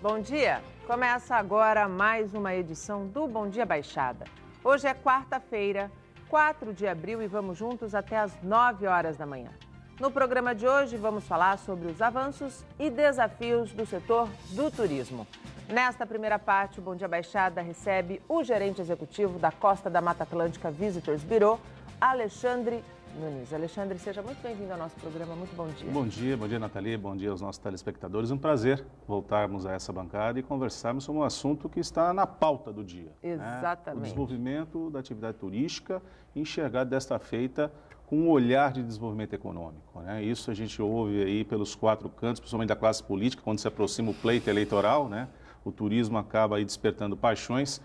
Bom dia! Começa agora mais uma edição do Bom Dia Baixada. Hoje é quarta-feira, 4 de abril e vamos juntos até às 9 horas da manhã. No programa de hoje vamos falar sobre os avanços e desafios do setor do turismo. Nesta primeira parte, o Bom Dia Baixada recebe o gerente executivo da Costa da Mata Atlântica Visitors Bureau, Alexandre Nunes. Alexandre, seja muito bem-vindo ao nosso programa. Muito bom dia. Bom dia, Nathalie. Bom dia aos nossos telespectadores. Um prazer voltarmos a essa bancada e conversarmos sobre um assunto que está na pauta do dia. Exatamente. Né? O desenvolvimento da atividade turística, enxergado desta feita com um olhar de desenvolvimento econômico. Né? Isso a gente ouve aí pelos quatro cantos, principalmente da classe política, quando se aproxima o pleito eleitoral, né? O turismo acaba aí despertando paixões.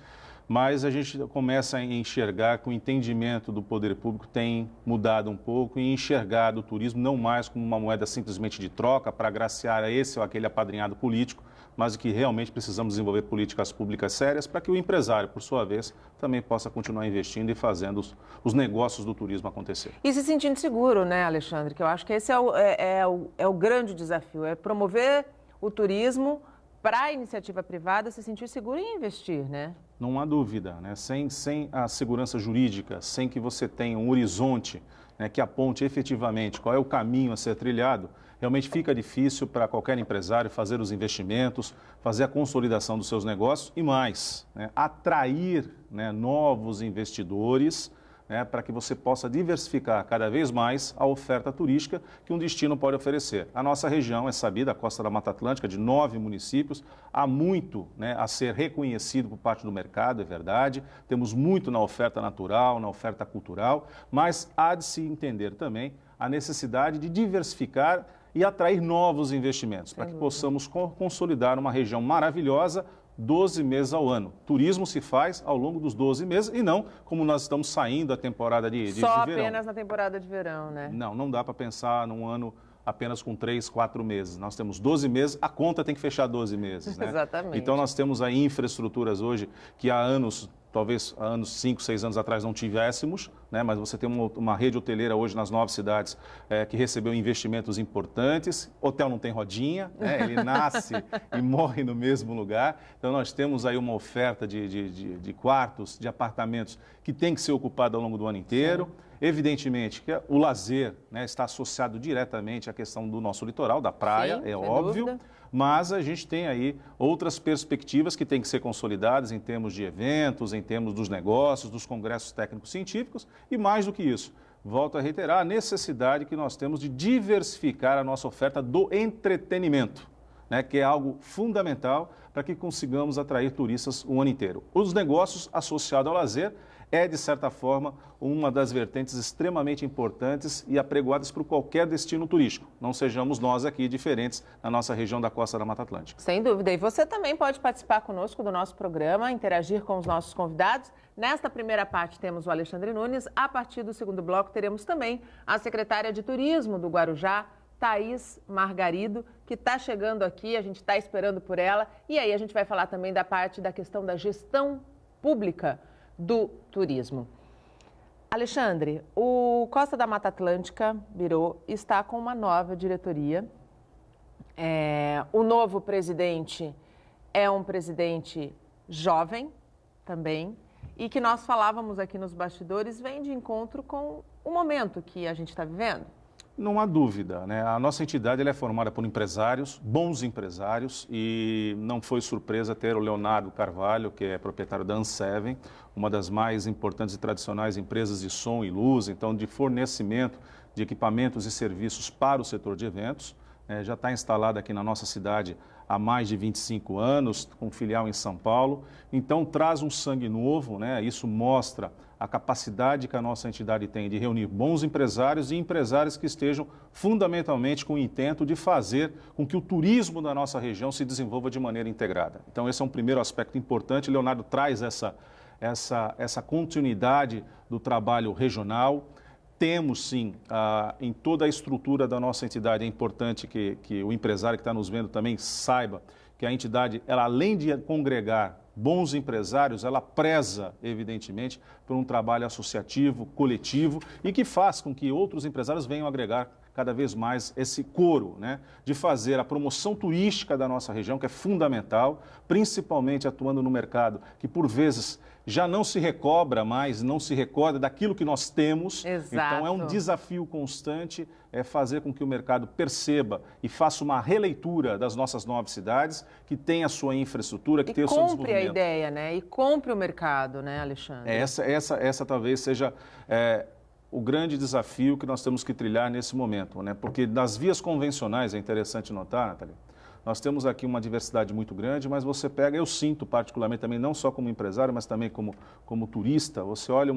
Mas a gente começa a enxergar que o entendimento do poder público tem mudado um pouco e enxergado o turismo não mais como uma moeda simplesmente de troca para agraciar a esse ou aquele apadrinhado político, mas que realmente precisamos desenvolver políticas públicas sérias para que o empresário, por sua vez, também possa continuar investindo e fazendo os negócios do turismo acontecer. E se sentindo seguro, né, Alexandre? Que eu acho que esse é o grande desafio, é promover o turismo para a iniciativa privada se sentir seguro e investir, né? Não há dúvida, né? Sem a segurança jurídica, sem que você tenha um horizonte, né, que aponte efetivamente qual é o caminho a ser trilhado, realmente fica difícil para qualquer empresário fazer os investimentos, fazer a consolidação dos seus negócios e mais, né, atrair, né, novos investidores, né, para que você possa diversificar cada vez mais a oferta turística que um destino pode oferecer. A nossa região é sabida, a Costa da Mata Atlântica, de 9 municípios, há muito, né, a ser reconhecido por parte do mercado, é verdade, temos muito na oferta natural, na oferta cultural, mas há de se entender também a necessidade de diversificar e atrair novos investimentos, para que possamos consolidar uma região maravilhosa, 12 meses ao ano. Turismo se faz ao longo dos 12 meses e não como nós estamos saindo da temporada de verão. Só apenas na temporada de verão, né? Não dá para pensar num ano apenas com 3, 4 meses. Nós temos 12 meses, a conta tem que fechar 12 meses, né? Exatamente. Então nós temos aí infraestruturas hoje que há anos, talvez há anos, 5, 6 anos atrás não tivéssemos, né? Mas você tem uma rede hoteleira hoje nas 9 cidades que recebeu investimentos importantes. Hotel não tem rodinha, né? Ele nasce e morre no mesmo lugar. Então nós temos aí uma oferta de quartos, de apartamentos que tem que ser ocupada ao longo do ano inteiro. Sim. Evidentemente que o lazer, né, está associado diretamente à questão do nosso litoral, da praia, sim, é óbvio. Dúvida. Mas a gente tem aí outras perspectivas que têm que ser consolidadas em termos de eventos, em termos dos negócios, dos congressos técnicos científicos e mais do que isso. Volto a reiterar a necessidade que nós temos de diversificar a nossa oferta do entretenimento, né, que é algo fundamental para que consigamos atrair turistas o ano inteiro. Os negócios associados ao lazer é, de certa forma, uma das vertentes extremamente importantes e apregoadas por qualquer destino turístico. Não sejamos nós aqui diferentes na nossa região da Costa da Mata Atlântica. Sem dúvida. E você também pode participar conosco do nosso programa, interagir com os nossos convidados. Nesta primeira parte temos o Alexandre Nunes. A partir do segundo bloco teremos também a secretária de Turismo do Guarujá, Thaís Margarido, que está chegando aqui, a gente está esperando por ela. E aí a gente vai falar também da parte da questão da gestão pública do turismo. Alexandre, o Costa da Mata Atlântica Bureau está com uma nova diretoria. O novo presidente é um presidente jovem também e que nós falávamos aqui nos bastidores vem de encontro com o momento que a gente está vivendo. Não há dúvida, né? A nossa entidade ela é formada por empresários, bons empresários, e não foi surpresa ter o Leonardo Carvalho, que é proprietário da Anseven, uma das mais importantes e tradicionais empresas de som e luz, então de fornecimento de equipamentos e serviços para o setor de eventos. Já está instalado aqui na nossa cidade há mais de 25 anos, com filial em São Paulo. Então, traz um sangue novo, né? Isso mostra a capacidade que a nossa entidade tem de reunir bons empresários e empresários que estejam fundamentalmente com o intento de fazer com que o turismo da nossa região se desenvolva de maneira integrada. Então, esse é um primeiro aspecto importante. Leonardo traz essa continuidade do trabalho regional. Temos, sim, em toda a estrutura da nossa entidade, é importante que o empresário que está nos vendo também saiba que a entidade, ela, além de congregar bons empresários, ela preza, evidentemente, por um trabalho associativo, coletivo e que faz com que outros empresários venham agregar cada vez mais esse coro, né, de fazer a promoção turística da nossa região, que é fundamental, principalmente atuando no mercado, que por vezes já não se recobra mais, não se recorda daquilo que nós temos. Exato. Então é um desafio constante fazer com que o mercado perceba e faça uma releitura das nossas 9 cidades, que tem a sua infraestrutura, que tem o seu desenvolvimento. E compre a ideia, né? E compre o mercado, né, Alexandre? Essa talvez seja o grande desafio que nós temos que trilhar nesse momento, né? Porque nas vias convencionais, é interessante notar, Nathalie, nós temos aqui uma diversidade muito grande, mas você pega, eu sinto particularmente também, não só como empresário, mas também como turista, você olha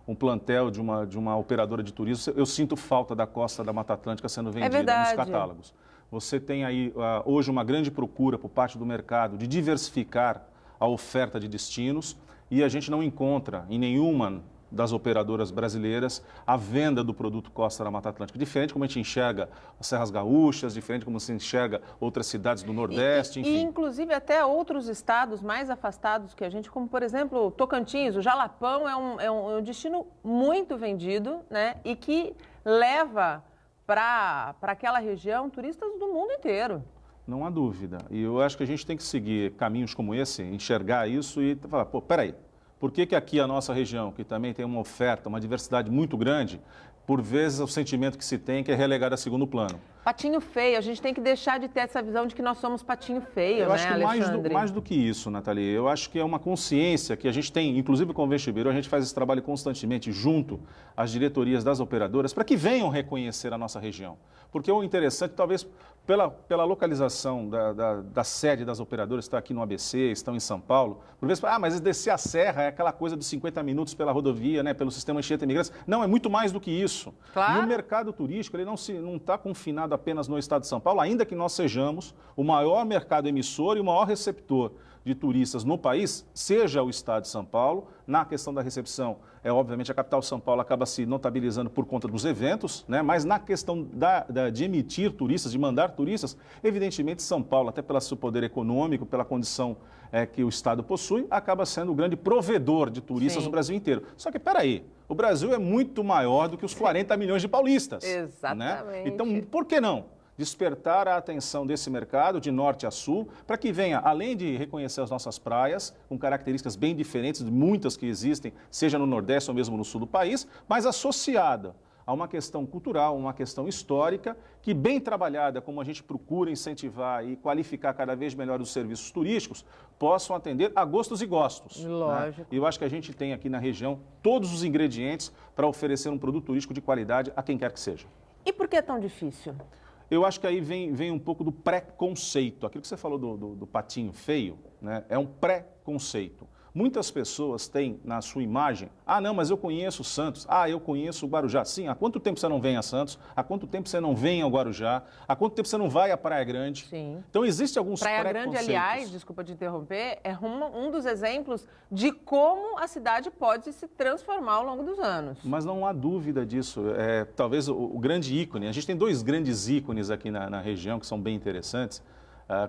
um plantel de uma operadora de turismo, eu sinto falta da costa da Mata Atlântica sendo vendida nos catálogos. Você tem aí hoje uma grande procura por parte do mercado de diversificar a oferta de destinos e a gente não encontra em nenhuma das operadoras brasileiras a venda do produto Costa da Mata Atlântica. Diferente como a gente enxerga as Serras Gaúchas, diferente como se enxerga outras cidades do Nordeste, enfim. E inclusive até outros estados mais afastados que a gente, como por exemplo Tocantins, o Jalapão é um destino muito vendido, né? E que leva para aquela região turistas do mundo inteiro. Não há dúvida. E eu acho que a gente tem que seguir caminhos como esse, enxergar isso e falar, pô, peraí, por que aqui a nossa região, que também tem uma oferta, uma diversidade muito grande, por vezes o sentimento que se tem que é relegado a segundo plano? Patinho feio, a gente tem que deixar de ter essa visão de que nós somos patinho feio, eu acho que Alexandre? mais do que isso, Nathalie, eu acho que é uma consciência que a gente tem, inclusive com o Vestibeiro, a gente faz esse trabalho constantemente junto às diretorias das operadoras para que venham reconhecer a nossa região. Porque o interessante, talvez pela localização da sede das operadoras, está aqui no ABC, estão em São Paulo, por vezes, mas descer a serra é aquela coisa dos 50 minutos pela rodovia, né, pelo sistema Anchieta Imigrantes. Não, é muito mais do que isso. Claro. E o mercado turístico, ele não está confinado apenas no estado de São Paulo, ainda que nós sejamos o maior mercado emissor e o maior receptor de turistas no país, seja o estado de São Paulo. Na questão da recepção, obviamente a capital de São Paulo acaba se notabilizando por conta dos eventos, né? Mas na questão de emitir turistas, de mandar turistas, evidentemente São Paulo, até pelo seu poder econômico, pela condição que o estado possui, acaba sendo o grande provedor de turistas no Brasil inteiro. Só que, peraí, o Brasil é muito maior do que os 40 milhões de paulistas. Exatamente. Né? Então, por que não despertar a atenção desse mercado de norte a sul, para que venha, além de reconhecer as nossas praias, com características bem diferentes de muitas que existem, seja no Nordeste ou mesmo no sul do país, mas associada a uma questão cultural, uma questão histórica, que bem trabalhada, como a gente procura incentivar e qualificar cada vez melhor os serviços turísticos, possam atender a gostos e gostos. Lógico. Né? E eu acho que a gente tem aqui na região todos os ingredientes para oferecer um produto turístico de qualidade a quem quer que seja. E por que é tão difícil? Eu acho que aí vem um pouco do preconceito. Aquilo que você falou do patinho feio, né, é um preconceito. Muitas pessoas têm na sua imagem, não, mas eu conheço Santos, eu conheço o Guarujá. Sim, há quanto tempo você não vem a Santos? Há quanto tempo você não vem ao Guarujá? Há quanto tempo você não vai à Praia Grande? Sim. Então, existe alguns preconceitos. Praia Grande, aliás, desculpa te interromper, é um dos exemplos de como a cidade pode se transformar ao longo dos anos. Mas não há dúvida disso. Talvez o grande ícone, a gente tem 2 grandes ícones aqui na região que são bem interessantes.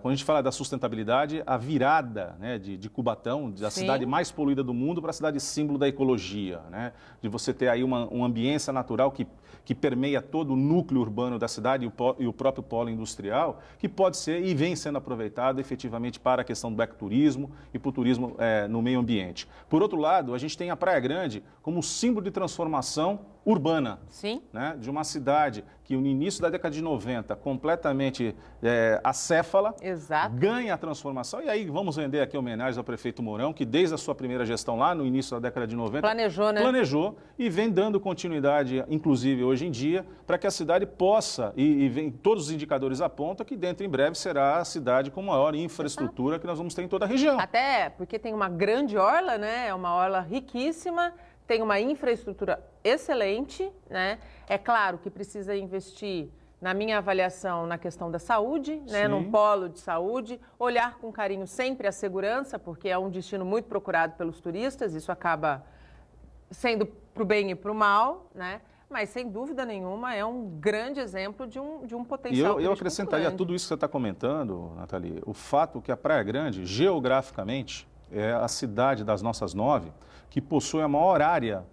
Quando a gente fala da sustentabilidade, a virada, né, de Cubatão, da cidade mais poluída do mundo, para a cidade símbolo da ecologia, né? De você ter aí uma ambiência natural que permeia todo o núcleo urbano da cidade e o próprio polo industrial, que pode ser e vem sendo aproveitado efetivamente para a questão do ecoturismo e para o turismo no meio ambiente. Por outro lado, a gente tem a Praia Grande como símbolo de transformação urbana. Sim. Né, de uma cidade que no início da década de 90, completamente acéfala, Exato. Ganha a transformação. E aí vamos render aqui homenagens ao prefeito Mourão, que desde a sua primeira gestão lá no início da década de 90... Planejou, né? Planejou e vem dando continuidade, inclusive hoje em dia, para que a cidade possa, e vem, todos os indicadores apontam que dentro em breve será a cidade com maior infraestrutura que nós vamos ter em toda a região. Até porque tem uma grande orla, né? É uma orla riquíssima, tem uma infraestrutura excelente, né? É claro que precisa investir, na minha avaliação, na questão da saúde, né? Num polo de saúde, olhar com carinho sempre a segurança, porque é um destino muito procurado pelos turistas, isso acaba sendo para o bem e para o mal, né? Mas, sem dúvida nenhuma, é um grande exemplo de um potencial. E eu acrescentaria tudo isso que você está comentando, Nathalie, o fato que a Praia Grande, geograficamente, é a cidade das nossas 9 que possui a maior área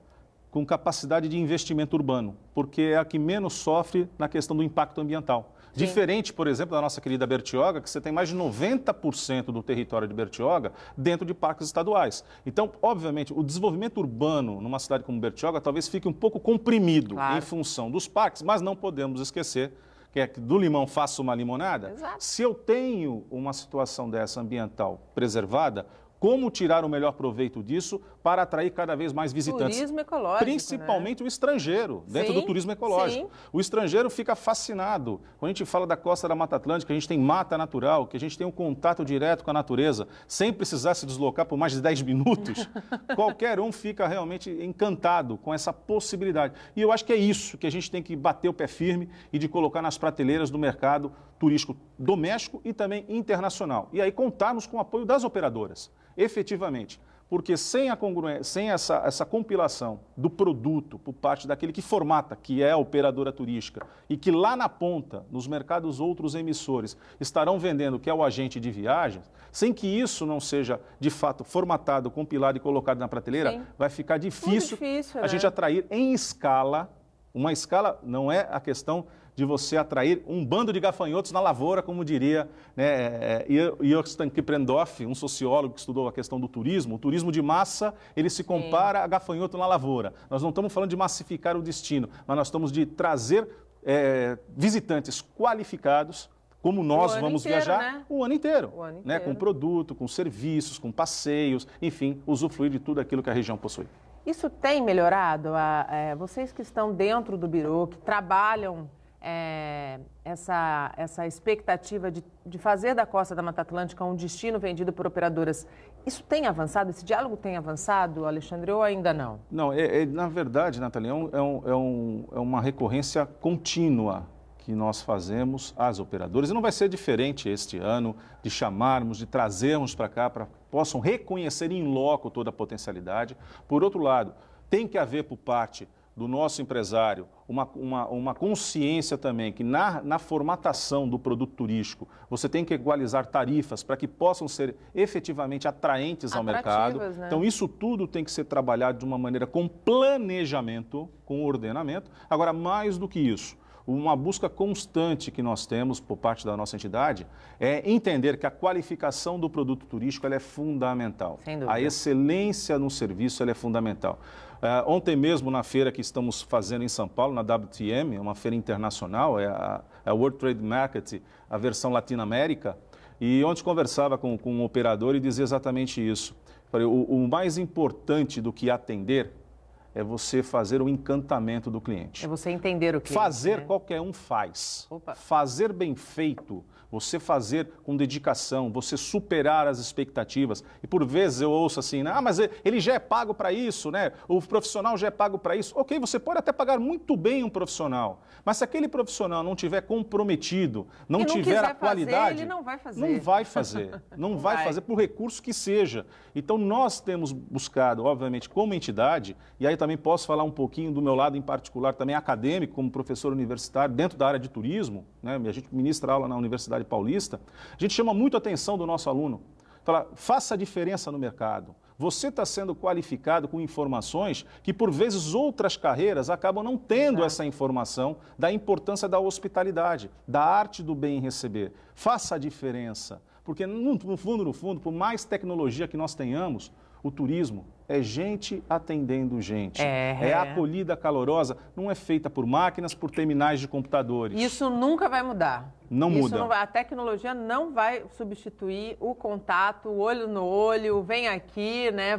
com capacidade de investimento urbano, porque é a que menos sofre na questão do impacto ambiental. Sim. Diferente, por exemplo, da nossa querida Bertioga, que você tem mais de 90% do território de Bertioga dentro de parques estaduais. Então, obviamente, o desenvolvimento urbano numa cidade como Bertioga talvez fique um pouco comprimido em função dos parques, mas não podemos esquecer que é que do limão faço uma limonada. Exato. Se eu tenho uma situação dessa ambiental preservada, como tirar o melhor proveito disso para atrair cada vez mais visitantes? Turismo ecológico, principalmente, né? O estrangeiro, dentro do turismo ecológico. Sim. O estrangeiro fica fascinado. Quando a gente fala da costa da Mata Atlântica, a gente tem mata natural, que a gente tem um contato direto com a natureza, sem precisar se deslocar por mais de 10 minutos. Qualquer um fica realmente encantado com essa possibilidade. E eu acho que é isso que a gente tem que bater o pé firme e de colocar nas prateleiras do mercado turístico doméstico e também internacional. E aí contarmos com o apoio das operadoras. Efetivamente, porque sem a congruência, sem essa compilação do produto por parte daquele que formata, que é a operadora turística, e que lá na ponta, nos mercados outros emissores, estarão vendendo, que é o agente de viagens, sem que isso não seja, de fato, formatado, compilado e colocado na prateleira, sim, vai ficar difícil a gente atrair em escala. Uma escala não é a questão de você atrair um bando de gafanhotos na lavoura, como diria, né, Joachim Kiprendorf, um sociólogo que estudou a questão do turismo. O turismo de massa, ele se compara a gafanhoto na lavoura. Nós não estamos falando de massificar o destino, mas nós estamos de trazer visitantes qualificados, como nós vamos viajar, né? O ano inteiro, né? Com produto, com serviços, com passeios, enfim, usufruir de tudo aquilo que a região possui. Isso tem melhorado? Vocês que estão dentro do Birô, que trabalham essa expectativa de fazer da Costa da Mata Atlântica um destino vendido por operadoras, isso tem avançado? Esse diálogo tem avançado, Alexandre, ou ainda não? Não, na verdade, Nathalie, é uma recorrência contínua que nós fazemos às operadoras. E não vai ser diferente este ano de chamarmos, de trazermos para cá, para que possam reconhecer em loco toda a potencialidade. Por outro lado, tem que haver por parte do nosso empresário uma consciência também que na formatação do produto turístico você tem que igualizar tarifas para que possam ser efetivamente atraentes ao mercado. Né? Então isso tudo tem que ser trabalhado de uma maneira com planejamento, com ordenamento. Agora, mais do que isso, uma busca constante que nós temos por parte da nossa entidade é entender que a qualificação do produto turístico ela é fundamental. Sem dúvida. A excelência no serviço ela é fundamental. Ontem mesmo, na feira que estamos fazendo em São Paulo, na WTM, uma feira internacional, é a World Trade Market, a versão Latinoamérica, e ontem conversava com um operador e dizia exatamente isso. Falei, o mais importante do que atender é você fazer o encantamento do cliente. É você entender o cliente. Fazer, né? Qualquer um faz. Opa. Fazer bem feito, você fazer com dedicação, você superar as expectativas. E por vezes eu ouço assim, mas ele já é pago para isso, né? O profissional já é pago para isso. Ok, você pode até pagar muito bem um profissional, mas se aquele profissional não tiver comprometido, não tiver a qualidade, ele não vai fazer. Não vai fazer. Não vai fazer por recurso que seja. Então nós temos buscado, obviamente, como entidade, e aí também posso falar um pouquinho do meu lado em particular, também acadêmico, como professor universitário, dentro da área de turismo, né? A gente ministra aula na Universidade Paulista, a gente chama muito a atenção do nosso aluno. Fala, faça a diferença no mercado. Você está sendo qualificado com informações que, por vezes, outras carreiras acabam não tendo essa informação da importância da hospitalidade, da arte do bem receber. Faça a diferença, porque, no fundo, por mais tecnologia que nós tenhamos, o turismo é gente atendendo gente. É acolhida calorosa, não é feita por máquinas, por terminais de computadores. Isso nunca vai mudar. Não muda. A tecnologia não vai substituir o contato, o olho no olho, vem aqui, né?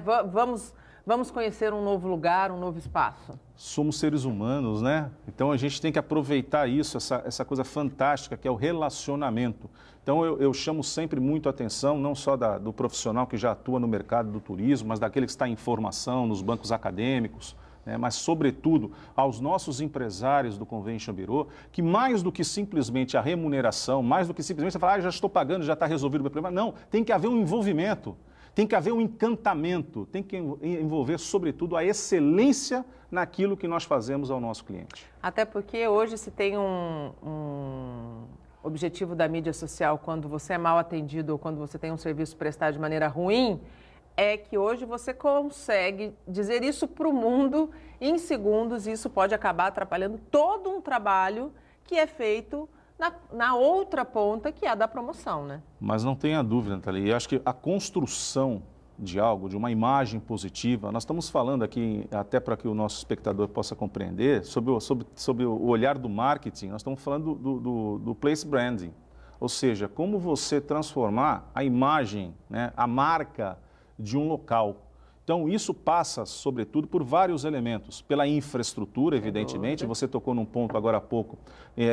Vamos conhecer um novo lugar, um novo espaço. Somos seres humanos, né? Então a gente tem que aproveitar isso, essa coisa fantástica que é o relacionamento. Então eu chamo sempre muito a atenção, não só do profissional que já atua no mercado do turismo, mas daquele que está em formação, nos bancos acadêmicos, né? Mas, sobretudo, aos nossos empresários do Convention Bureau, que mais do que simplesmente a remuneração, mais do que simplesmente você falar, já estou pagando, já está resolvido o meu problema. Não, tem que haver um envolvimento. Tem que haver um encantamento, tem que envolver, sobretudo, a excelência naquilo que nós fazemos ao nosso cliente. Até porque hoje se tem um objetivo da mídia social, quando você é mal atendido ou quando você tem um serviço prestado de maneira ruim, é que hoje você consegue dizer isso para o mundo em segundos e isso pode acabar atrapalhando todo um trabalho que é feito na outra ponta, que é a da promoção, né? Mas não tenha dúvida, Nathalie, eu acho que a construção de algo, de uma imagem positiva, nós estamos falando aqui, até para que o nosso espectador possa compreender, sobre o olhar do marketing, nós estamos falando do place branding, ou seja, como você transformar a imagem, né, a marca de um local. Então, isso passa, sobretudo, por vários elementos. Pela infraestrutura, evidentemente, você tocou num ponto agora há pouco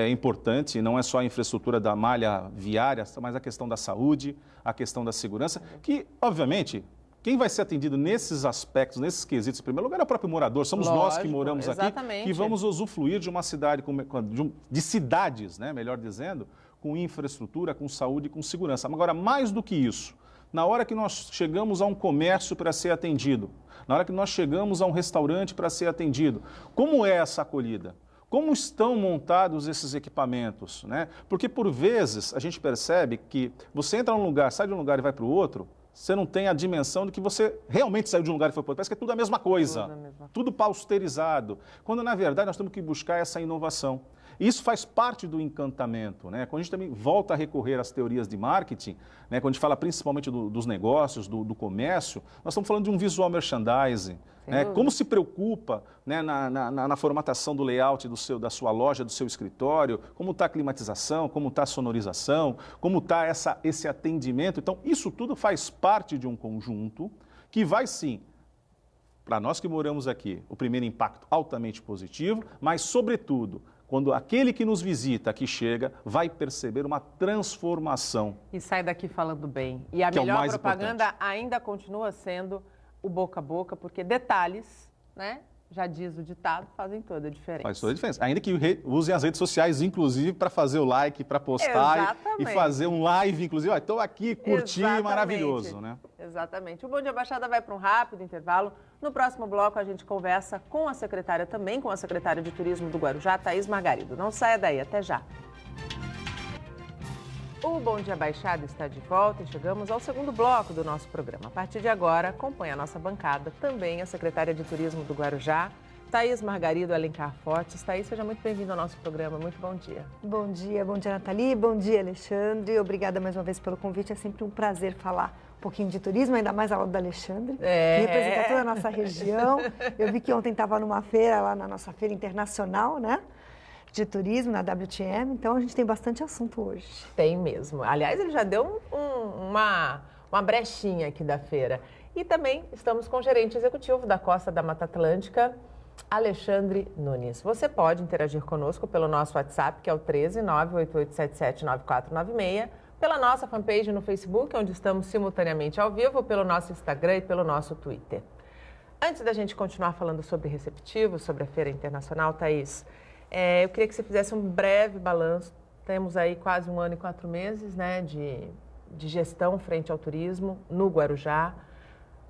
importante, não é só a infraestrutura da malha viária, mas a questão da saúde, a questão da segurança, que, obviamente, quem vai ser atendido nesses aspectos, nesses quesitos, em primeiro lugar, é o próprio morador. Somos nós que moramos aqui, que vamos usufruir de uma cidade, de cidades, né, melhor dizendo, com infraestrutura, com saúde e com segurança. Agora, mais do que isso, na hora que nós chegamos a um comércio para ser atendido, na hora que nós chegamos a um restaurante para ser atendido, como é essa acolhida? Como estão montados esses equipamentos, né? Porque, por vezes, a gente percebe que você entra num lugar, sai de um lugar e vai para o outro, você não tem a dimensão de que você realmente saiu de um lugar e foi para o outro. Parece que é tudo a mesma coisa, tudo pausterizado, quando, na verdade, nós temos que buscar essa inovação. Isso faz parte do encantamento, né? Quando a gente também volta a recorrer às teorias de marketing, né? Quando a gente fala principalmente dos negócios, do comércio, nós estamos falando de um visual merchandising, né? Como se preocupa, né, na formatação do layout da sua loja, do seu escritório, como está a climatização, como está a sonorização, como está esse atendimento. Então, isso tudo faz parte de um conjunto que vai, sim, para nós que moramos aqui, o primeiro impacto altamente positivo, mas, sobretudo, quando aquele que nos visita, que chega, vai perceber uma transformação. E sai daqui falando bem. E a melhor propaganda ainda continua sendo o boca a boca, porque detalhes, né, já diz o ditado, fazem toda a diferença. Faz toda a diferença. Ainda que usem as redes sociais, inclusive, para fazer o like, para postar e fazer um live, inclusive. Estou aqui, curtinho, maravilhoso, né? Exatamente. O Bom Dia Baixada vai para um rápido intervalo. No próximo bloco, a gente conversa com a secretária também, com a secretária de Turismo do Guarujá, Thaís Margarido. Não saia daí, até já. O Bom Dia Baixada está de volta e chegamos ao segundo bloco do nosso programa. A partir de agora, acompanhe a nossa bancada, também a secretária de Turismo do Guarujá, Thaís Margarido Alencar Fortes. Thaís, seja muito bem-vindo ao nosso programa. Muito bom dia. Bom dia, Nathalie. Bom dia, Alexandre. Obrigada mais uma vez pelo convite. É sempre um prazer falar um pouquinho de turismo, ainda mais a aula do Alexandre, que representa toda a nossa região. Eu vi que ontem estava numa feira, lá na nossa feira internacional, né? De turismo, na WTM, então a gente tem bastante assunto hoje. Tem mesmo. Aliás, ele já deu uma brechinha aqui da feira. E também estamos com o gerente executivo da Costa da Mata Atlântica, Alexandre Nunes. Você pode interagir conosco pelo nosso WhatsApp, que é o 13 98877 9496, pela nossa fanpage no Facebook, onde estamos simultaneamente ao vivo, pelo nosso Instagram e pelo nosso Twitter. Antes da gente continuar falando sobre receptivo, sobre a Feira Internacional, Thaís, eu queria que você fizesse um breve balanço. Temos aí quase 1 ano e 4 meses, né, de gestão frente ao turismo no Guarujá.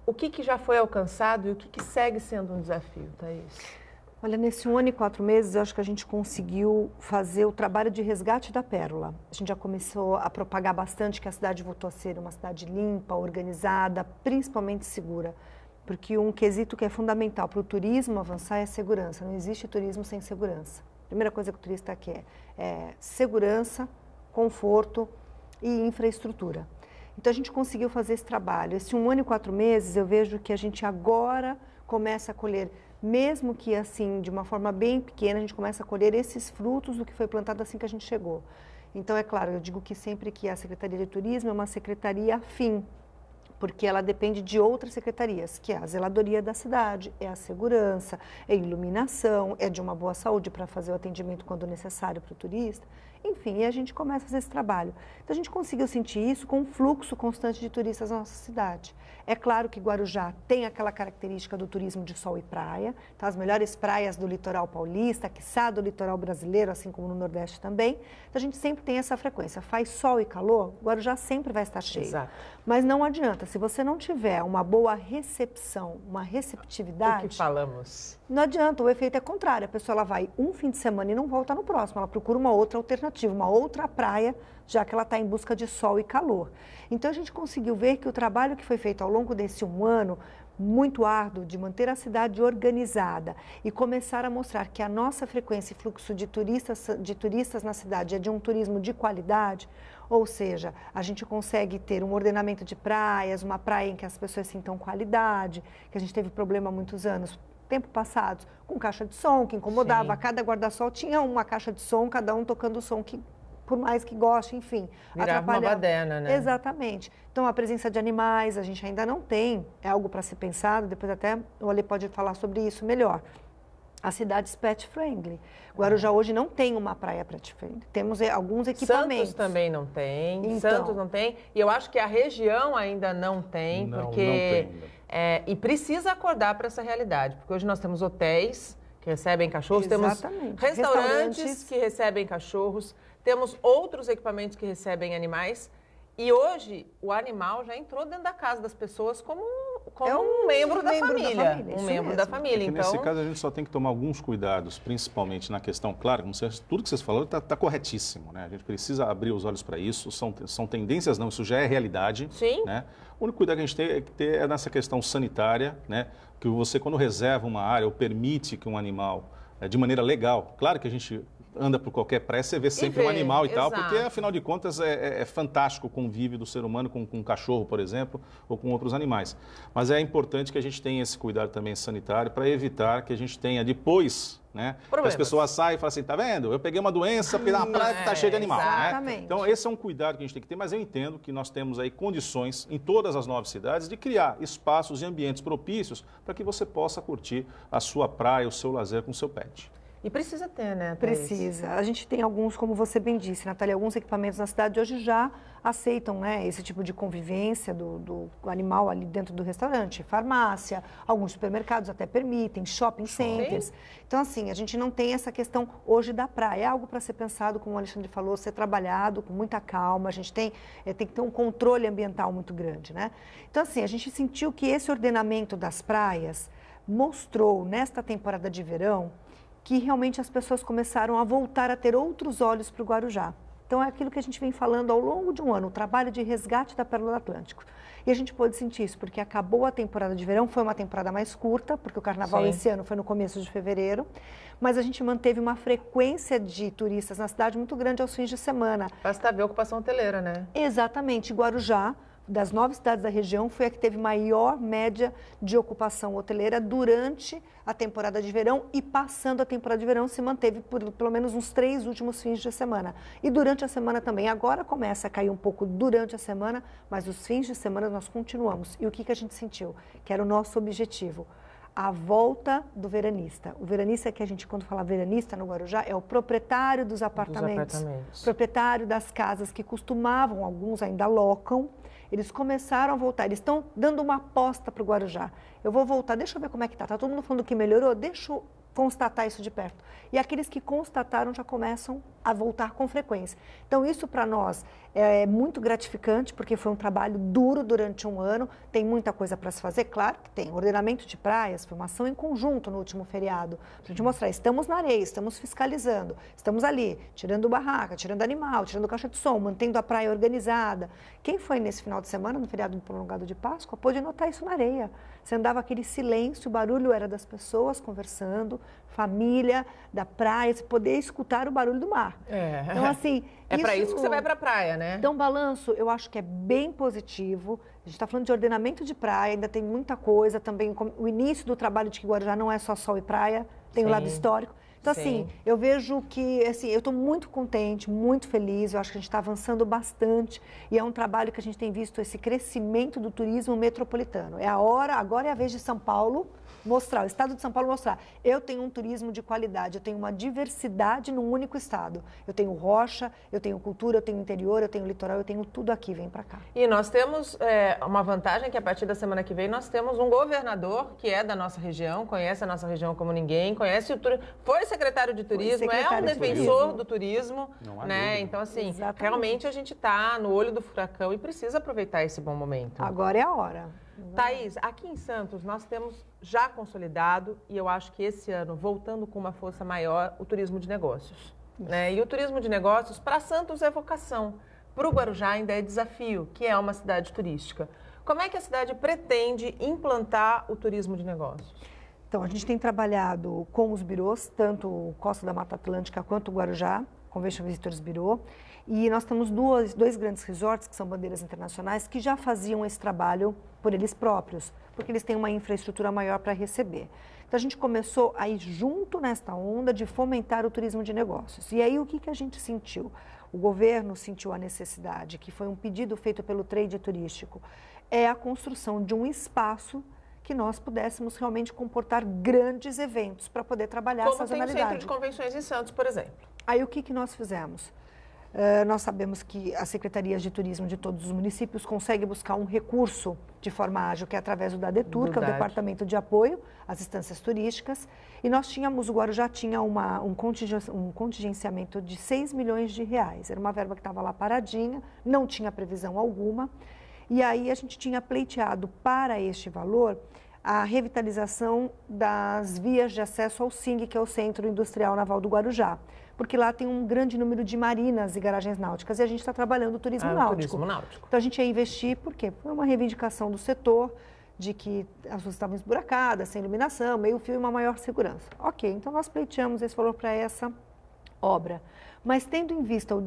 O que já foi alcançado e o que segue sendo um desafio, Thaís? Olha, nesse 1 ano e 4 meses, eu acho que a gente conseguiu fazer o trabalho de resgate da Pérola. A gente já começou a propagar bastante que a cidade voltou a ser uma cidade limpa, organizada, principalmente segura. Porque um quesito que é fundamental para o turismo avançar é a segurança. Não existe turismo sem segurança. A primeira coisa que o turista quer é segurança, conforto e infraestrutura. Então, a gente conseguiu fazer esse trabalho. Esse 1 ano e 4 meses, eu vejo que a gente agora começa a colher, mesmo que assim, de uma forma bem pequena, a gente começa a colher esses frutos do que foi plantado assim que a gente chegou. Então, é claro, eu digo que sempre que a Secretaria de Turismo é uma secretaria afim, porque ela depende de outras secretarias, que é a zeladoria da cidade, é a segurança, é a iluminação, é de uma boa saúde para fazer o atendimento quando necessário para o turista. Enfim, e a gente começa a fazer esse trabalho. Então, a gente conseguiu sentir isso com um fluxo constante de turistas na nossa cidade. É claro que Guarujá tem aquela característica do turismo de sol e praia, tá? As melhores praias do litoral paulista, quiçá do litoral brasileiro, assim como no Nordeste também. Então, a gente sempre tem essa frequência. Faz sol e calor, Guarujá sempre vai estar cheio. Exato. Mas não adianta, se você não tiver uma boa recepção, uma receptividade... O que falamos? Não adianta, o efeito é contrário. A pessoa ela vai um fim de semana e não volta no próximo, ela procura uma outra alternativa. alternativa, uma outra praia, já que ela está em busca de sol e calor. Então, a gente conseguiu ver que o trabalho que foi feito ao longo desse 1 ano, muito árduo, de manter a cidade organizada e começar a mostrar que a nossa frequência e fluxo de turistas na cidade é de um turismo de qualidade, ou seja, a gente consegue ter um ordenamento de praias, uma praia em que as pessoas sintam qualidade, que a gente teve problema há muitos anos, tempo passado, com caixa de som, que incomodava. Sim. Cada guarda-sol tinha uma caixa de som, cada um tocando o som que, por mais que goste, enfim. Virava uma baderna, né? Exatamente. Então, a presença de animais, a gente ainda não tem, é algo para ser pensado, depois até o Ale pode falar sobre isso melhor. As cidades pet friendly. Guarujá hoje não tem uma praia pet friendly. Temos alguns equipamentos. Santos também não tem. Então. Santos não tem. E eu acho que a região ainda não tem, Não, porque não tem ainda. E precisa acordar para essa realidade, porque hoje nós temos hotéis que recebem cachorros, Exatamente. temos restaurantes que recebem cachorros, temos outros equipamentos que recebem animais. E hoje o animal já entrou dentro da casa das pessoas como um membro da família. Um membro da família. Então, nesse caso, a gente só tem que tomar alguns cuidados, principalmente na questão, claro, tudo que vocês falaram está corretíssimo, né? A gente precisa abrir os olhos para isso, são tendências não, isso já é realidade. Sim. Né? O único cuidado que a gente tem que ter é nessa questão sanitária, né? Que você, quando reserva uma área ou permite que um animal, de maneira legal, claro que a gente anda por qualquer praia, você vê sempre um animal e tal, porque afinal de contas é fantástico o convívio do ser humano com um cachorro, por exemplo, ou com outros animais. Mas é importante que a gente tenha esse cuidado também sanitário para evitar que a gente tenha depois, né, que as pessoas saem e falam assim, tá vendo? Eu peguei uma doença porque na praia está cheia de animal. Né? Então esse é um cuidado que a gente tem que ter, mas eu entendo que nós temos aí condições em todas as 9 cidades de criar espaços e ambientes propícios para que você possa curtir a sua praia, o seu lazer com o seu pet. E precisa ter, né, Thaís? Precisa. A gente tem alguns, como você bem disse, Natália, alguns equipamentos na cidade hoje já aceitam, né, esse tipo de convivência do animal ali dentro do restaurante. Farmácia, alguns supermercados até permitem, shopping centers. Então, assim, a gente não tem essa questão hoje da praia. É algo para ser pensado, como o Alexandre falou, ser trabalhado com muita calma. A gente tem que ter um controle ambiental muito grande, né? Então, assim, a gente sentiu que esse ordenamento das praias mostrou, nesta temporada de verão, que realmente as pessoas começaram a voltar a ter outros olhos para o Guarujá. Então, é aquilo que a gente vem falando ao longo de um ano, o trabalho de resgate da Pérola do Atlântico. E a gente pôde sentir isso, porque acabou a temporada de verão, foi uma temporada mais curta, porque o carnaval esse ano foi no começo de fevereiro, mas a gente manteve uma frequência de turistas na cidade muito grande aos fins de semana. Basta ver a ocupação hoteleira, né? Exatamente. Guarujá, das 9 cidades da região, foi a que teve maior média de ocupação hoteleira durante a temporada de verão e passando a temporada de verão se manteve por pelo menos uns 3 últimos fins de semana. E durante a semana também. Agora começa a cair um pouco durante a semana, mas os fins de semana nós continuamos. E o que a gente sentiu? Que era o nosso objetivo. A volta do veranista. O veranista que a gente, quando fala veranista no Guarujá, é o proprietário dos apartamentos. Proprietário das casas que costumavam, alguns ainda locam. Eles começaram a voltar, eles estão dando uma aposta para o Guarujá. Eu vou voltar, deixa eu ver como é que está. Está todo mundo falando que melhorou? Deixa eu constatar isso de perto. E aqueles que constataram já começam a voltar com frequência. Então, isso para nós é muito gratificante, porque foi um trabalho duro durante um ano, tem muita coisa para se fazer, claro que tem. Ordenamento de praias, foi uma ação em conjunto no último feriado, para a gente mostrar, estamos na areia, estamos fiscalizando, estamos ali, tirando barraca, tirando animal, tirando caixa de som, mantendo a praia organizada. Quem foi nesse final de semana, no feriado prolongado de Páscoa, pôde notar isso na areia. Você andava aquele silêncio, o barulho era das pessoas conversando, família, da praia, você poder escutar o barulho do mar. Então, assim... É para isso que você vai para a praia, né? Então, balanço, eu acho que é bem positivo. A gente está falando de ordenamento de praia, ainda tem muita coisa também. O início do trabalho de que Guarujá não é só sol e praia, tem o lado histórico. Então, assim, eu vejo que, assim, eu estou muito contente, muito feliz, eu acho que a gente está avançando bastante e é um trabalho que a gente tem visto esse crescimento do turismo metropolitano. É a hora, agora é a vez de São Paulo mostrar, o estado de São Paulo mostrar, eu tenho um turismo de qualidade, eu tenho uma diversidade num único estado. Eu tenho rocha, eu tenho cultura, eu tenho interior, eu tenho litoral, eu tenho tudo aqui, vem para cá. E nós temos uma vantagem que a partir da semana que vem nós temos um governador que é da nossa região, conhece a nossa região como ninguém, conhece o turismo, foi secretário de turismo, é um defensor do turismo, né? Então, assim, realmente a gente está no olho do furacão e precisa aproveitar esse bom momento. Agora é a hora. Thaís, aqui em Santos nós temos já consolidado, e eu acho que esse ano, voltando com uma força maior, o turismo de negócios. né? E o turismo de negócios, para Santos é vocação. Para o Guarujá ainda é desafio, que é uma cidade turística. Como é que a cidade pretende implantar o turismo de negócios? Então, a gente tem trabalhado com os birôs, tanto o Costa da Mata Atlântica quanto o Guarujá, Convention Visitors Bureau, e nós temos dois grandes resorts, que são bandeiras internacionais, que já faziam esse trabalho por eles próprios, porque eles têm uma infraestrutura maior para receber. Então, a gente começou a ir junto nesta onda de fomentar o turismo de negócios. E aí, o que a gente sentiu? O governo sentiu a necessidade, que foi um pedido feito pelo trade turístico, é a construção de um espaço que nós pudéssemos realmente comportar grandes eventos para poder trabalhar a sazonalidade. Como tem o Centro de Convenções em Santos, por exemplo. Aí o que nós fizemos? Nós sabemos que as secretarias de turismo de todos os municípios conseguem buscar um recurso de forma ágil, que é através do DADETUR, que é o Departamento de Apoio às Instâncias Turísticas, e o Guarujá tinha um contingenciamento de 6 milhões de reais. Era uma verba que estava lá paradinha, não tinha previsão alguma. E aí a gente tinha pleiteado para este valor a revitalização das vias de acesso ao SING, que é o Centro Industrial Naval do Guarujá. Porque lá tem um grande número de marinas e garagens náuticas e a gente está trabalhando o turismo náutico. Então a gente ia investir, por quê? Foi uma reivindicação do setor de que as ruas estavam esburacadas, sem iluminação, meio fio e uma maior segurança. Ok, então nós pleiteamos esse valor para essa obra. Mas tendo em vista o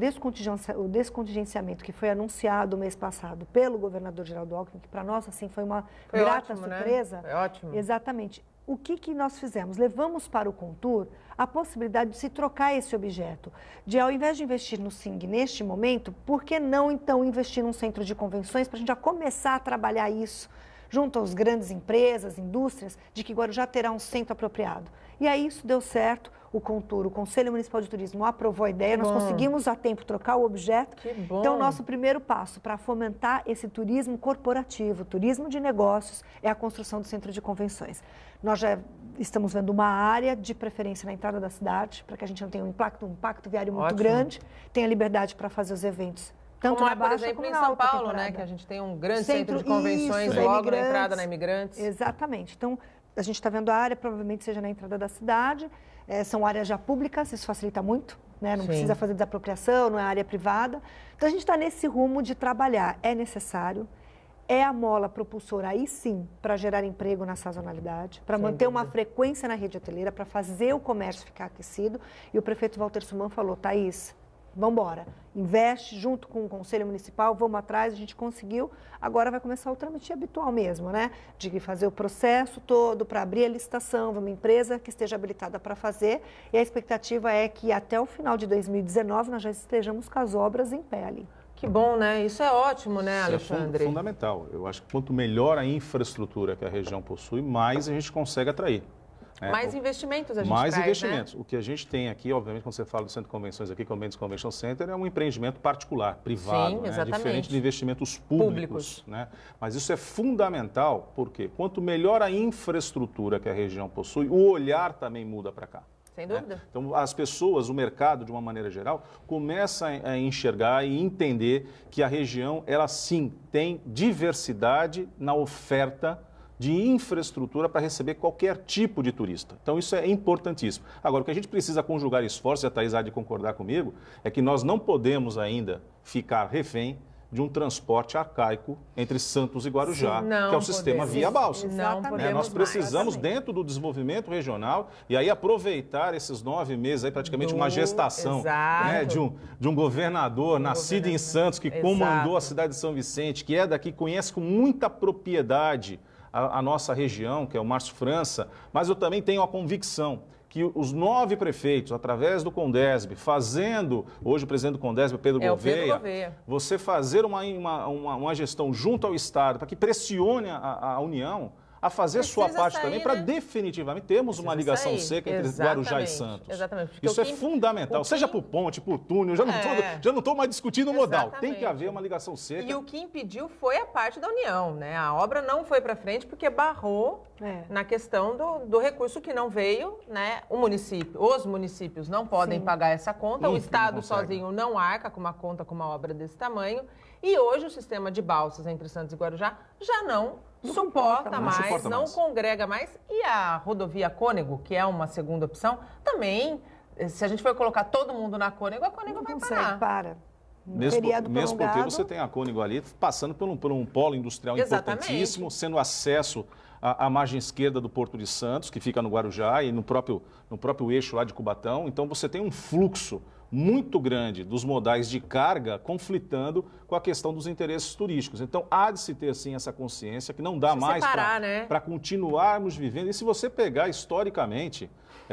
descontingenciamento que foi anunciado mês passado pelo governador Geraldo Alckmin, que para nós assim foi uma grata surpresa. Né? Foi ótimo. Exatamente. O que nós fizemos? Levamos para o Contur a possibilidade de se trocar esse objeto. De, ao invés de investir no SING neste momento, por que não então investir num centro de convenções para a gente já começar a trabalhar isso junto às grandes empresas, indústrias, de que Guarujá terá um centro apropriado. E aí isso deu certo. O Contur, o Conselho Municipal de Turismo, aprovou a ideia, nós conseguimos a tempo trocar o objeto. Que bom. Então, o nosso primeiro passo para fomentar esse turismo corporativo, turismo de negócios, é a construção do centro de convenções. Nós já estamos vendo uma área de preferência na entrada da cidade, para que a gente não tenha um impacto viário muito grande, tenha liberdade para fazer os eventos. Tanto como na baixa, por exemplo, como em na São alta Paulo, temporada. né, que a gente tem um grande centro de convenções logo na entrada na Imigrantes. Exatamente. Então, a gente está vendo a área, provavelmente seja na entrada da cidade. São áreas já públicas, isso facilita muito, né? Não precisa fazer desapropriação, não é área privada. Então, a gente está nesse rumo de trabalhar. É necessário, é a mola propulsora, aí sim, para gerar emprego na sazonalidade, para manter uma frequência na rede hoteleira, para fazer o comércio ficar aquecido. E o prefeito Walter Suman falou, Thaís, vamos embora, investe junto com o Conselho Municipal, vamos atrás, a gente conseguiu, agora vai começar o trâmite habitual mesmo, né? De fazer o processo todo para abrir a licitação, uma empresa que esteja habilitada para fazer, e a expectativa é que até o final de 2019 nós já estejamos com as obras em pé ali. Que bom, né? Isso é ótimo, né, Alexandre? Isso é fundamental. Eu acho que quanto melhor a infraestrutura que a região possui, mais a gente consegue atrair. Mais investimentos a gente Mais traz, investimentos. Né? O que a gente tem aqui, obviamente, quando você fala do Centro de Convenções aqui, que é o Mendes Convention Center, é um empreendimento particular, privado, Sim, exatamente. Diferente de investimentos públicos. Né? Mas isso é fundamental, porque quanto melhor a infraestrutura que a região possui, o olhar também muda para cá. Sem dúvida. Então, as pessoas, o mercado, de uma maneira geral, começa a enxergar e entender que a região, ela sim, tem diversidade na oferta de infraestrutura para receber qualquer tipo de turista. Então, isso é importantíssimo. Agora, o que a gente precisa conjugar esforços, e a Thaís há de concordar comigo, é que nós não podemos ainda ficar refém de um transporte arcaico entre Santos e Guarujá, que é o sistema via balsa. Nós precisamos, dentro do desenvolvimento regional, e aí aproveitar esses 9 meses, aí, praticamente uma gestação, né, de um governador nascido em Santos, que comandou a cidade de São Vicente, que é daqui, conhece com muita propriedade a nossa região, que é o Márcio França, mas eu também tenho a convicção que os 9 prefeitos, através do Condesb, fazendo, hoje o presidente do Condesb, Pedro Gouveia, você fazer uma gestão junto ao Estado, para que pressione a União a fazer sua parte também, para definitivamente termos uma ligação seca entre Guarujá e Santos. Exatamente. Isso é fundamental, seja por ponte, por túnel, já não estou mais discutindo o modal, tem que haver uma ligação seca. E o que impediu foi a parte da União, né? A obra não foi para frente porque barrou na questão do recurso que não veio, né? Os municípios não podem pagar essa conta, o Estado sozinho não arca com uma conta com uma obra desse tamanho, e hoje o sistema de balsas entre Santos e Guarujá já não suporta mais, não congrega mais, e a rodovia Cônego, que é uma segunda opção, também se a gente for colocar todo mundo na Cônigo, a Cônigo vai parar. Para. Mesmo porque você tem a Cônigo ali passando por um polo industrial importantíssimo, sendo acesso à margem esquerda do Porto de Santos, que fica no Guarujá, e no próprio eixo lá de Cubatão. Então você tem um fluxo muito grande dos modais de carga conflitando com a questão dos interesses turísticos. Então há de se ter sim essa consciência que não dá mais para continuarmos vivendo. E se você pegar historicamente...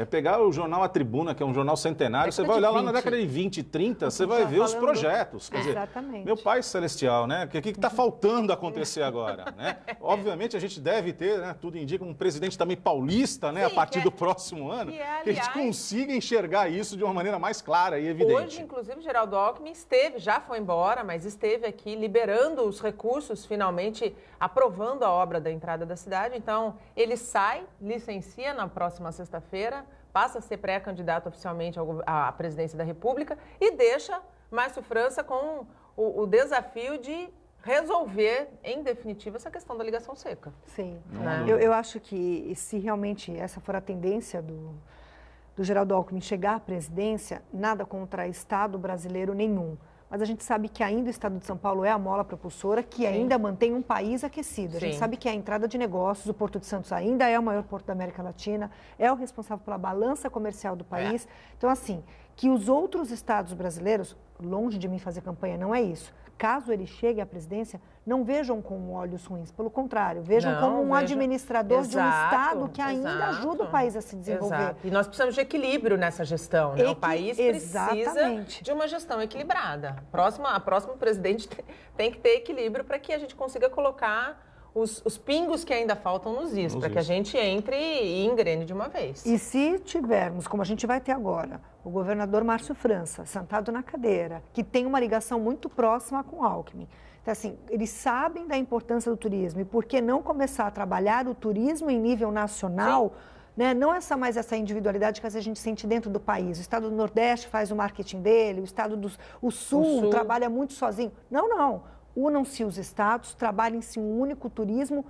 pegar o jornal A Tribuna, que é um jornal centenário, você vai olhar lá na década de 20 e 30, você vai ver os projetos. Quer dizer, exatamente. Meu Pai Celestial, né? O que está faltando acontecer agora? Né? Obviamente, a gente deve ter, né, tudo indica, um presidente também paulista, né, a partir do próximo ano, que a gente consiga enxergar isso de uma maneira mais clara e evidente. Hoje, inclusive, o Geraldo Alckmin já foi embora, mas esteve aqui liberando os recursos, finalmente aprovando a obra da entrada da cidade. Então, ele sai, licencia na próxima sexta-feira, passa a ser pré-candidato oficialmente à presidência da República e deixa Márcio França com o desafio de resolver, em definitiva, essa questão da ligação seca. Sim. Né? Eu acho que se realmente essa for a tendência do Geraldo Alckmin chegar à presidência, nada contra Estado brasileiro nenhum. Mas a gente sabe que ainda o Estado de São Paulo é a mola propulsora, que ainda mantém um país aquecido. A gente sabe que a entrada de negócios, o Porto de Santos ainda é o maior porto da América Latina, é o responsável pela balança comercial do país. Então, assim, que os outros estados brasileiros, longe de mim fazer campanha, não é isso. Caso ele chegue à presidência, não vejam com olhos ruins, pelo contrário, vejam como um administrador de um Estado que ainda ajuda o país a se desenvolver. Exato. E nós precisamos de equilíbrio nessa gestão, né? O país precisa de uma gestão equilibrada. A próxima presidente tem que ter equilíbrio para que a gente consiga colocar os pingos que ainda faltam nos is, para que a gente entre e engrene de uma vez. E se tivermos, como a gente vai ter agora, o governador Márcio França, sentado na cadeira, que tem uma ligação muito próxima com o Alckmin. Então, assim, eles sabem da importância do turismo e por que não começar a trabalhar o turismo em nível nacional, né? Não mais essa individualidade que a gente sente dentro do país. O estado do Nordeste faz o marketing dele, o estado do Sul trabalha muito sozinho. Não. Unam-se os estados, trabalhem-se um único turismo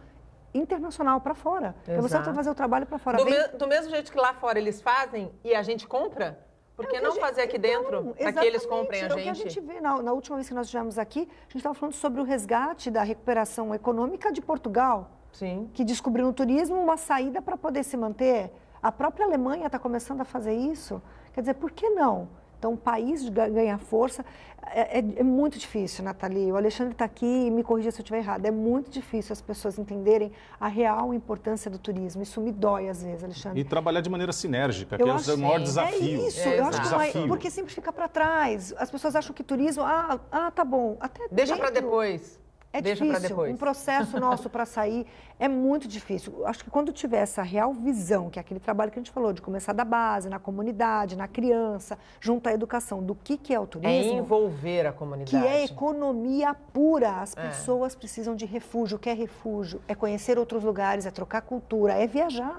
internacional para fora. Então você vai fazer o trabalho para fora. Do mesmo jeito que lá fora eles fazem e a gente compra, por que não fazer aqui dentro para que eles comprem a gente? O que a gente vê na última vez que nós estivemos aqui, a gente estava falando sobre o resgate da recuperação econômica de Portugal, que descobriu no turismo uma saída para poder se manter. A própria Alemanha está começando a fazer isso. Quer dizer, por que não? Então, o país ganha força. É muito difícil, Nathalie. O Alexandre está aqui e me corrija se eu estiver errado. É muito difícil as pessoas entenderem a real importância do turismo. Isso me dói às vezes, Alexandre. E trabalhar de maneira sinérgica, que é o maior desafio. É isso, eu acho que porque sempre fica para trás. As pessoas acham que turismo, tá bom. Deixa para depois. É difícil, um processo nosso para sair é muito difícil. Acho que quando tiver essa real visão, que é aquele trabalho que a gente falou, de começar da base, na comunidade, na criança, junto à educação, do que é o turismo. É envolver a comunidade. Que é economia pura. As pessoas precisam de refúgio. O que é refúgio? É conhecer outros lugares, é trocar cultura, é viajar.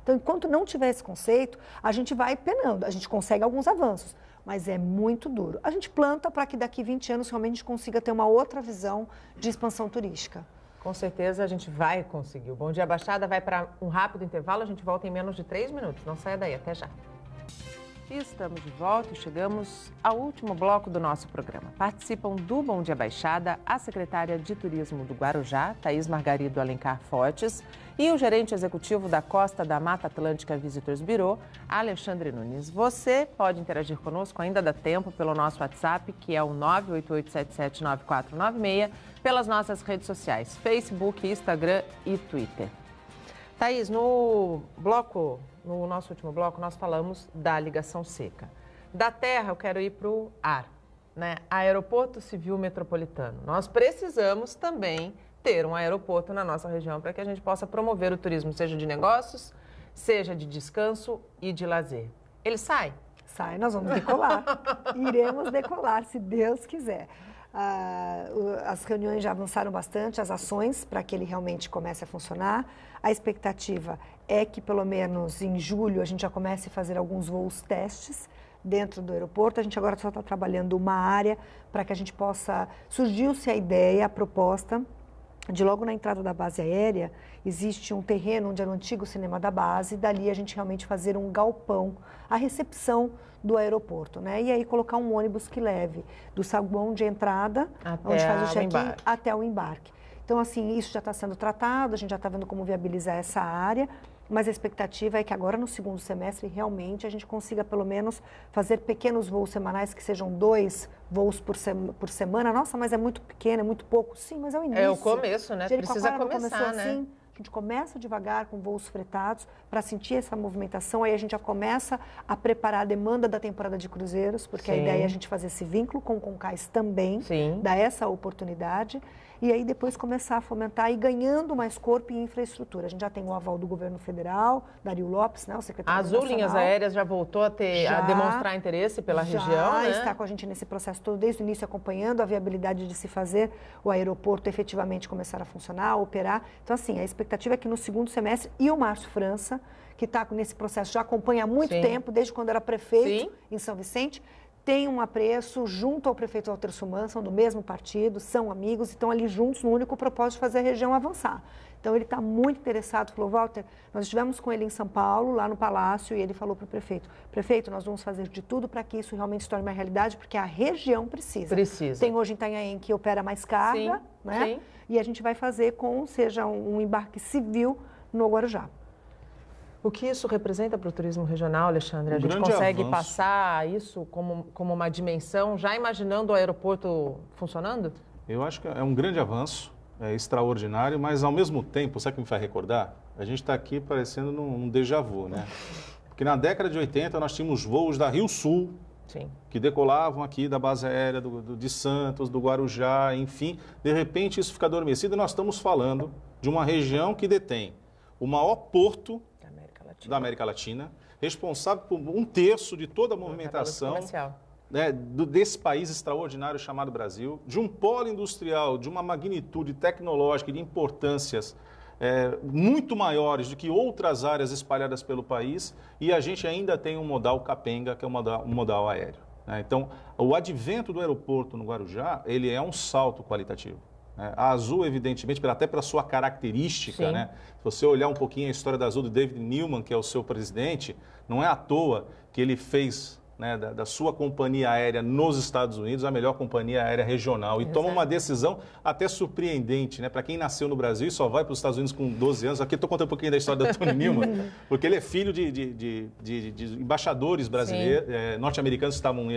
Então, enquanto não tiver esse conceito, a gente vai penando. A gente consegue alguns avanços, mas é muito duro. A gente planta para que daqui 20 anos realmente a gente consiga ter uma outra visão de expansão turística. Com certeza a gente vai conseguir. O Bom Dia Baixada vai para um rápido intervalo, a gente volta em menos de 3 minutos. Não saia daí, até já. E estamos de volta e chegamos ao último bloco do nosso programa. Participam do Bom Dia Baixada a secretária de Turismo do Guarujá, Thaís Margarido Alencar Fortes, e o gerente executivo da Costa da Mata Atlântica Visitors Bureau, Alexandre Nunes. Você pode interagir conosco, ainda dá tempo, pelo nosso WhatsApp, que é o 988779496, pelas nossas redes sociais, Facebook, Instagram e Twitter. Thaís, no nosso último bloco, nós falamos da ligação seca. Da terra, eu quero ir para o ar, né? Aeroporto Civil Metropolitano. Nós precisamos também ter um aeroporto na nossa região para que a gente possa promover o turismo, seja de negócios, seja de descanso e de lazer. Ele sai? Sai, nós vamos decolar. Iremos decolar, se Deus quiser. As reuniões já avançaram bastante, as ações para que ele realmente comece a funcionar. A expectativa é que pelo menos em julho a gente já comece a fazer alguns voos testes dentro do aeroporto. A gente agora só está trabalhando uma área para que a gente possa... Surgiu-se a ideia, a proposta logo na entrada da base aérea, existe um terreno onde era o antigo cinema da base, e dali a gente realmente fazer um galpão, a recepção do aeroporto, né? E aí colocar um ônibus que leve do saguão de entrada, onde faz o check-in, até o embarque. Então, assim, isso já está sendo tratado, a gente já está vendo como viabilizar essa área, mas a expectativa é que agora no segundo semestre realmente a gente consiga pelo menos fazer pequenos voos semanais, que sejam 2 voos por semana. Nossa, mas é muito pequeno, é muito pouco. Sim, mas é o início. É o começo, né? Precisa começar, né? Assim, a gente começa devagar com voos fretados para sentir essa movimentação, aí a gente já começa a preparar a demanda da temporada de cruzeiros, porque a ideia é a gente fazer esse vínculo com o Concais também, dar essa oportunidade, e aí depois começar a fomentar e ganhando mais corpo e infraestrutura. A gente já tem o aval do governo federal, Dario Lopes, né, o secretário nacional. A Azul Linhas Aéreas já voltou a demonstrar interesse pela região, né? Está com a gente nesse processo todo, desde o início acompanhando a viabilidade de se fazer o aeroporto efetivamente começar a funcionar, a operar. Então, assim, a expectativa é que no segundo semestre, e o Márcio França, que está nesse processo, já acompanha há muito tempo, desde quando era prefeito em São Vicente, tem um apreço junto ao prefeito Walter Suman, são do mesmo partido, são amigos, estão ali juntos no único propósito de fazer a região avançar. Então, ele está muito interessado, falou, Walter, nós estivemos com ele em São Paulo, lá no Palácio, e ele falou para o prefeito, nós vamos fazer de tudo para que isso realmente se torne uma realidade, porque a região precisa. Tem hoje em Itanhaém que opera mais carga, né? E a gente vai fazer seja um embarque civil no Guarujá. O que isso representa para o turismo regional, Alexandre? A gente consegue passar isso como uma dimensão, já imaginando o aeroporto funcionando? Eu acho que é um grande avanço, é extraordinário, mas ao mesmo tempo, sabe o que me faz recordar? A gente está aqui parecendo num déjà vu, né? Porque na década de 80 nós tínhamos voos da Rio Sul, que decolavam aqui da base aérea de Santos, do Guarujá, enfim. De repente isso fica adormecido e nós estamos falando de uma região que detém o maior porto da América Latina, responsável por 1/3 de toda a movimentação desse país extraordinário chamado Brasil, de um polo industrial, de uma magnitude tecnológica e de importâncias muito maiores do que outras áreas espalhadas pelo país, e a gente ainda tem um modal capenga, que é um modal aéreo. Né? Então, o advento do aeroporto no Guarujá, ele é um salto qualitativo. A Azul, evidentemente, até pela sua característica, né? Se você olhar um pouquinho a história da Azul, do David Newman, que é o seu presidente, não é à toa que ele fez, né, da sua companhia aérea nos Estados Unidos a melhor companhia aérea regional. E toma uma decisão até surpreendente, né? Para quem nasceu no Brasil e só vai para os Estados Unidos com 12 anos. Aqui eu estou contando um pouquinho da história do Tony Newman, porque ele é filho de embaixadores brasileiros, norte-americanos que estavam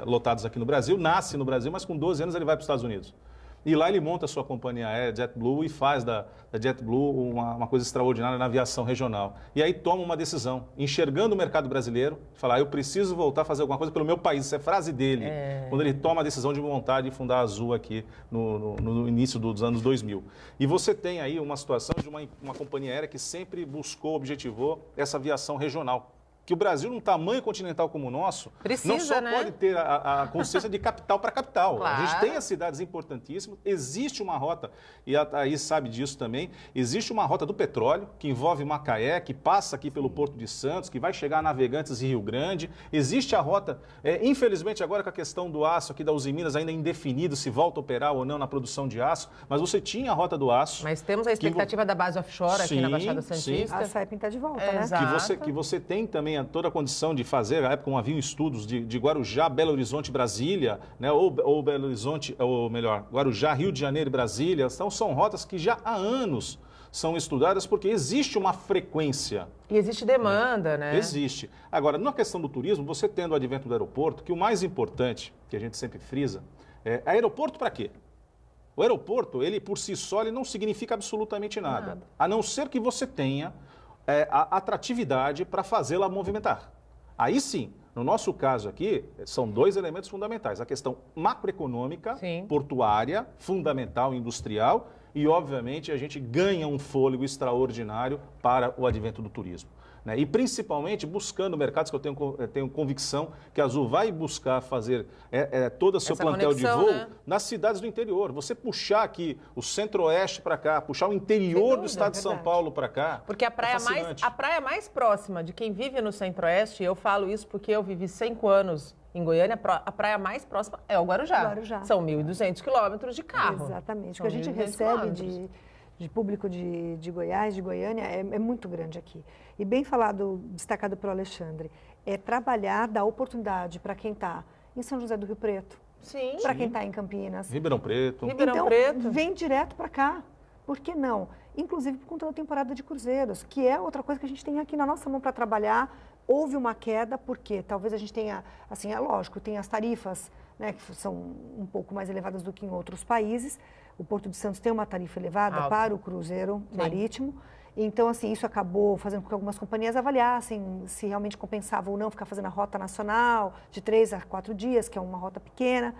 lotados aqui no Brasil, nasce no Brasil, mas com 12 anos ele vai para os Estados Unidos. E lá ele monta a sua companhia aérea, JetBlue, e faz da JetBlue uma coisa extraordinária na aviação regional. E aí toma uma decisão, enxergando o mercado brasileiro, falar, eu preciso voltar a fazer alguma coisa pelo meu país. Isso é frase dele, quando ele toma a decisão de montar e fundar a Azul aqui no início dos anos 2000. E você tem aí uma situação de uma companhia aérea que sempre buscou, objetivou essa aviação regional. Que o Brasil, num tamanho continental como o nosso, não só pode ter a consciência de capital para capital. Claro. A gente tem as cidades importantíssimas, existe uma rota, e a Thaís sabe disso também, existe uma rota do petróleo, que envolve Macaé, que passa aqui pelo Porto de Santos, que vai chegar a Navegantes e Rio Grande. Existe a rota, infelizmente agora com a questão do aço aqui da Uzi Minas, ainda indefinido se volta a operar ou não na produção de aço, mas você tinha a rota do aço. Mas temos a expectativa da base offshore aqui na Baixada Santista. A SAEP está de volta, né? Que você tem também toda a condição de fazer, na época haviam estudos de Guarujá, Belo Horizonte, Brasília, né, ou Belo Horizonte, ou melhor, Guarujá, Rio de Janeiro e Brasília. Então são rotas que já há anos são estudadas porque existe uma frequência. E existe demanda, né? Existe. Agora, na questão do turismo, você tendo o advento do aeroporto, que o mais importante, que a gente sempre frisa, é aeroporto para quê? O aeroporto, ele por si só, ele não significa absolutamente nada. A não ser que você tenha a atratividade para fazê-la movimentar. Aí sim, no nosso caso aqui, são 2 elementos fundamentais. A questão macroeconômica, portuária, fundamental, industrial, e, obviamente, a gente ganha um fôlego extraordinário para o advento do turismo. Né? E, principalmente, buscando mercados que eu tenho convicção que a Azul vai buscar fazer todo o seu plantel de voo, né, nas cidades do interior. Você puxar aqui o centro-oeste para cá, puxar o interior do estado de São Paulo para cá. Porque a praia mais próxima de quem vive no centro-oeste, eu falo isso porque eu vivi 5 anos Em Goiânia, a praia mais próxima é o Guarujá. São 1.200 quilômetros de carro. Exatamente. O que a gente recebe de público de Goiás, de Goiânia, é muito grande aqui. E bem falado, destacado pelo Alexandre, é trabalhar, dar oportunidade para quem está em São José do Rio Preto, para quem está em Campinas. Ribeirão Preto. Então, vem direto para cá. Por que não? Inclusive por conta da temporada de cruzeiros, que é outra coisa que a gente tem aqui na nossa mão para trabalhar. Houve uma queda, porque talvez a gente tenha, assim, é lógico, tem as tarifas, né, que são um pouco mais elevadas do que em outros países. O Porto de Santos tem uma tarifa elevada para o cruzeiro marítimo. Então, assim, isso acabou fazendo com que algumas companhias avaliassem se realmente compensava ou não ficar fazendo a rota nacional de 3 a 4 dias, que é uma rota pequena.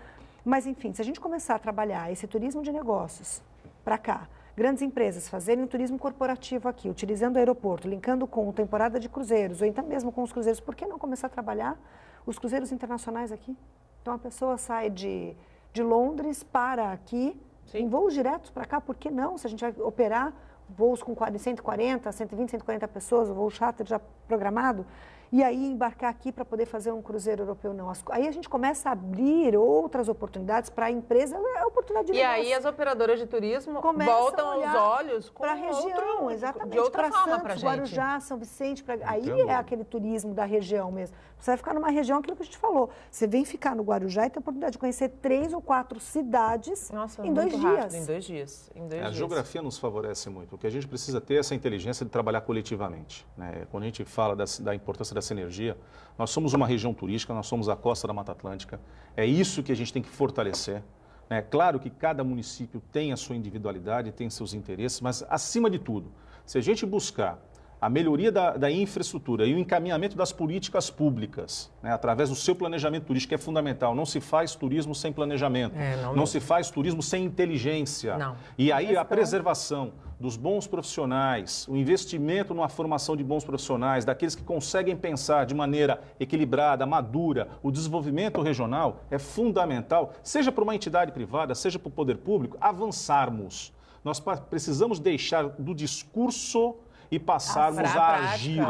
Mas, enfim, se a gente começar a trabalhar esse turismo de negócios para cá, grandes empresas fazerem um turismo corporativo aqui, utilizando o aeroporto, linkando com temporada de cruzeiros, ou então mesmo com os cruzeiros, por que não começar a trabalhar os cruzeiros internacionais aqui? Então, a pessoa sai de Londres para aqui, em voos diretos para cá, por que não? Se a gente vai operar voos com 140, 120, 140 pessoas, o voo charter já programado, e aí embarcar aqui para poder fazer um cruzeiro europeu, não. Aí a gente começa a abrir outras oportunidades para a empresa, é oportunidade de negócio. E aí as operadoras de turismo voltam os olhos para a região, exatamente, para Santos, Guarujá, São Vicente, aí é aquele turismo da região mesmo. Você vai ficar numa região, aquilo que a gente falou, você vem ficar no Guarujá e tem a oportunidade de conhecer 3 ou 4 cidades em 2 dias. Rápido, em 2 dias. A geografia nos favorece muito. O que a gente precisa ter é essa inteligência de trabalhar coletivamente, né? Quando a gente fala da importância dessa energia, nós somos uma região turística, nós somos a costa da Mata Atlântica, é isso que a gente tem que fortalecer. É claro que cada município tem a sua individualidade, tem seus interesses, mas acima de tudo, se a gente buscar a melhoria da infraestrutura e o encaminhamento das políticas públicas, né, através do seu planejamento turístico, que é fundamental. Não se faz turismo sem planejamento, não se faz turismo sem inteligência. E aí a preservação dos bons profissionais, o investimento numa formação de bons profissionais, daqueles que conseguem pensar de maneira equilibrada, madura, o desenvolvimento regional é fundamental, seja para uma entidade privada, seja para o poder público, avançarmos. Nós precisamos deixar do discurso e passarmos a agir.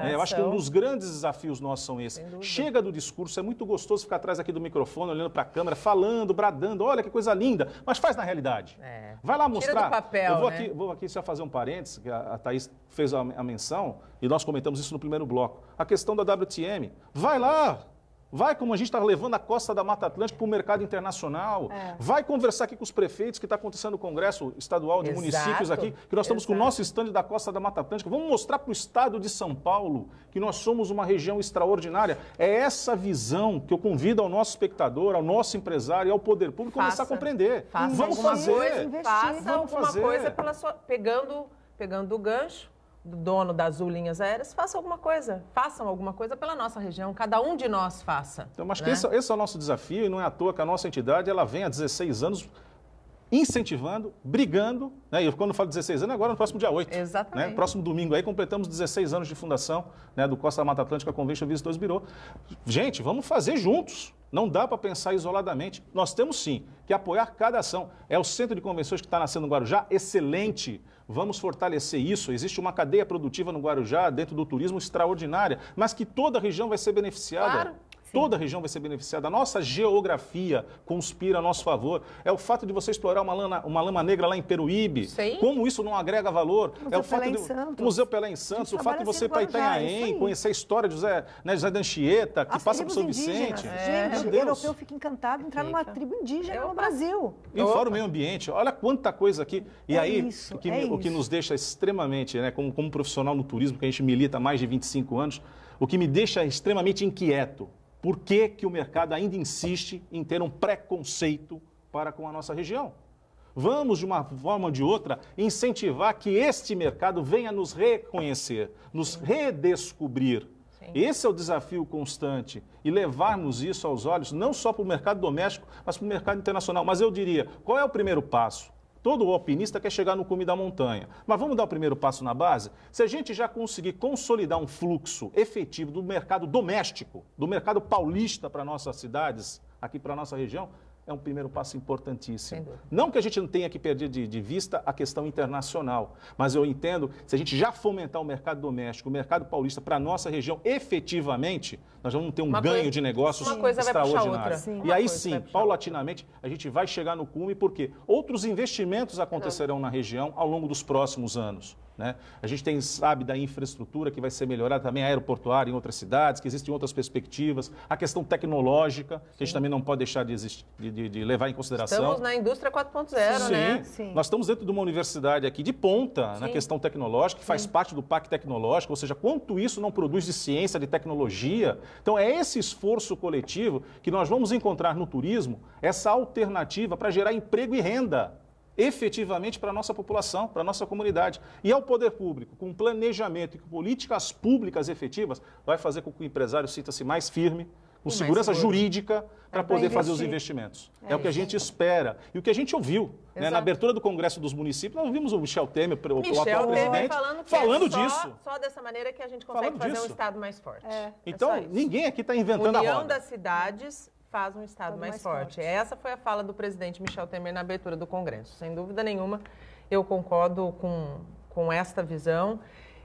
Eu acho que um dos grandes desafios nossos são esses. Chega do discurso, é muito gostoso ficar atrás aqui do microfone, olhando para a câmera, falando, bradando, olha que coisa linda, mas faz na realidade. Vai lá mostrar. Tira do papel, eu vou aqui só fazer um parênteses, que a Thaís fez a menção, e nós comentamos isso no primeiro bloco. A questão da WTM. Vai lá! Vai, como a gente está levando a costa da Mata Atlântica para o mercado internacional. Vai conversar aqui com os prefeitos, que está acontecendo o Congresso Estadual de Municípios aqui, que nós estamos com o nosso estande da costa da Mata Atlântica. Vamos mostrar para o estado de São Paulo que nós somos uma região extraordinária. É essa visão que eu convido ao nosso espectador, ao nosso empresário e ao poder público começar a compreender. Vamos fazer. Faça alguma coisa pegando o gancho do dono das Azul Linhas Aéreas, façam alguma coisa pela nossa região, cada um de nós faça. Então, acho que esse é o nosso desafio, e não é à toa que a nossa entidade ela vem há 16 anos incentivando, brigando, né? E quando eu falo 16 anos, agora no próximo dia 8. Exatamente. Né? Próximo domingo aí completamos 16 anos de fundação, né, do Costa da Mata Atlântica Convention Visitors Bureau. Gente, vamos fazer juntos. Não dá para pensar isoladamente. Nós temos sim que apoiar cada ação. É o centro de convenções que está nascendo no Guarujá, excelente. Vamos fortalecer isso. Existe uma cadeia produtiva no Guarujá, dentro do turismo, extraordinária, mas que toda a região vai ser beneficiada. Claro. Toda a região vai ser beneficiada. A nossa geografia conspira a nosso favor. É o fato de você explorar uma lama negra lá em Peruíbe. Sim. Como isso não agrega valor? É o fato do Museu Pelé em Santos, o fato de você ir para Itanhaém, conhecer a história de José da Anchieta, que passa por São Vicente. Gente, o europeu fica encantado de entrar numa tribo indígena no Brasil. E fora o meio ambiente, olha quanta coisa aqui. E o que nos deixa extremamente, né, como profissional no turismo, que a gente milita há mais de 25 anos, o que me deixa extremamente inquieto. Por que o mercado ainda insiste em ter um preconceito para com a nossa região? Vamos, de uma forma ou de outra, incentivar que este mercado venha nos reconhecer, nos redescobrir. Sim. Esse é o desafio constante. E levarmos isso aos olhos, não só para o mercado doméstico, mas para o mercado internacional. Mas eu diria, qual é o primeiro passo? Todo alpinista quer chegar no cume da montanha. Mas vamos dar o primeiro passo na base? Se a gente já conseguir consolidar um fluxo efetivo do mercado doméstico, do mercado paulista para nossas cidades, aqui para a nossa região, é um primeiro passo importantíssimo. Não que a gente não tenha que perder de vista a questão internacional, mas eu entendo, se a gente já fomentar o mercado doméstico, o mercado paulista para a nossa região, efetivamente, nós vamos ter um ganho de negócios extraordinário. E aí sim, paulatinamente, a gente vai chegar no cume, porque outros investimentos acontecerão na região ao longo dos próximos anos. Né? A gente sabe da infraestrutura que vai ser melhorada também, aeroportuária em outras cidades, que existem outras perspectivas, a questão tecnológica, que a gente também não pode deixar de levar em consideração. Estamos na indústria 4.0, né? Sim, nós estamos dentro de uma universidade aqui de ponta na questão tecnológica, que faz parte do Pacto Tecnológico, ou seja, quanto isso não produz de ciência, de tecnologia. Então é esse esforço coletivo que nós vamos encontrar no turismo, essa alternativa para gerar emprego e renda efetivamente para a nossa população, para a nossa comunidade. E ao poder público, com planejamento e com políticas públicas efetivas, vai fazer com que o empresário sinta-se mais firme, com segurança jurídica, para poder fazer os investimentos. É o que a gente espera. E o que a gente ouviu. Né? Na abertura do Congresso dos Municípios, nós ouvimos o Michel Temer, o atual presidente, falando disso. Só dessa maneira que a gente consegue fazer um Estado mais forte. Então, ninguém aqui está inventando a roda. União das cidades faz um Estado mais forte. Essa foi a fala do presidente Michel Temer na abertura do Congresso. Sem dúvida nenhuma, eu concordo com esta visão.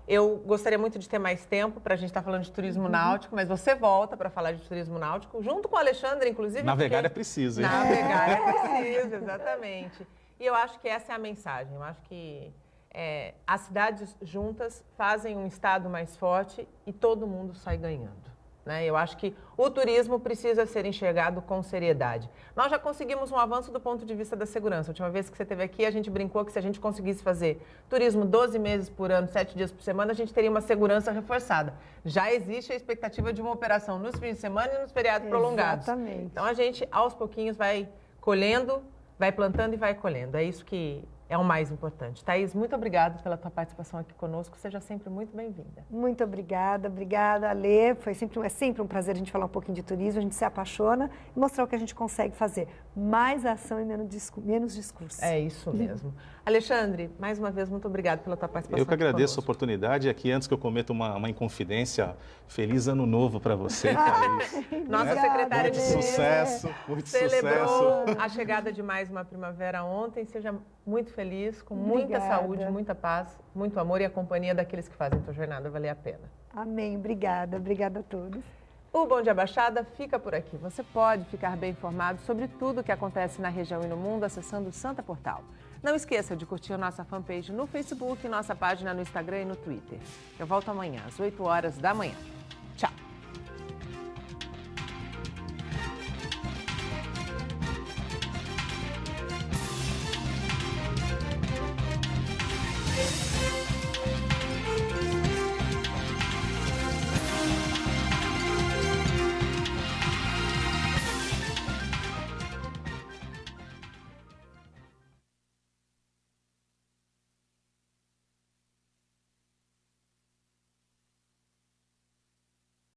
Eu gostaria muito de ter mais tempo para a gente estar falando de turismo náutico, mas você volta para falar de turismo náutico, junto com o Alexandre, inclusive. Navegar é preciso, hein? Navegar é preciso, exatamente. E eu acho que essa é a mensagem. Eu acho que as cidades juntas fazem um Estado mais forte e todo mundo sai ganhando. Né? Eu acho que o turismo precisa ser enxergado com seriedade. Nós já conseguimos um avanço do ponto de vista da segurança. A última vez que você esteve aqui, a gente brincou que se a gente conseguisse fazer turismo 12 meses por ano, 7 dias por semana, a gente teria uma segurança reforçada. Já existe a expectativa de uma operação nos fins de semana e nos feriados prolongados. Exatamente. Então, a gente, aos pouquinhos, vai colhendo, vai plantando e vai colhendo. É isso que é o mais importante. Thaís, muito obrigada pela tua participação aqui conosco. Seja sempre muito bem-vinda. Muito obrigada, Alê. É sempre um prazer a gente falar um pouquinho de turismo, a gente se apaixona e mostrar o que a gente consegue fazer. Mais ação e menos discurso. É isso mesmo. Alexandre, mais uma vez, muito obrigada pela tua participação. Eu que agradeço a oportunidade. Aqui, antes que eu cometa uma inconfidência, feliz ano novo para você, Thaís. Nossa secretária de sucesso, muito celebrou a chegada de mais uma primavera ontem. Seja muito feliz, com muita saúde, muita paz, muito amor e a companhia daqueles que fazem a tua jornada valer a pena. Amém. Obrigada a todos. O Bom Dia Baixada fica por aqui. Você pode ficar bem informado sobre tudo o que acontece na região e no mundo acessando o Santa Portal. Não esqueça de curtir a nossa fanpage no Facebook, nossa página no Instagram e no Twitter. Eu volto amanhã, às 8 horas da manhã.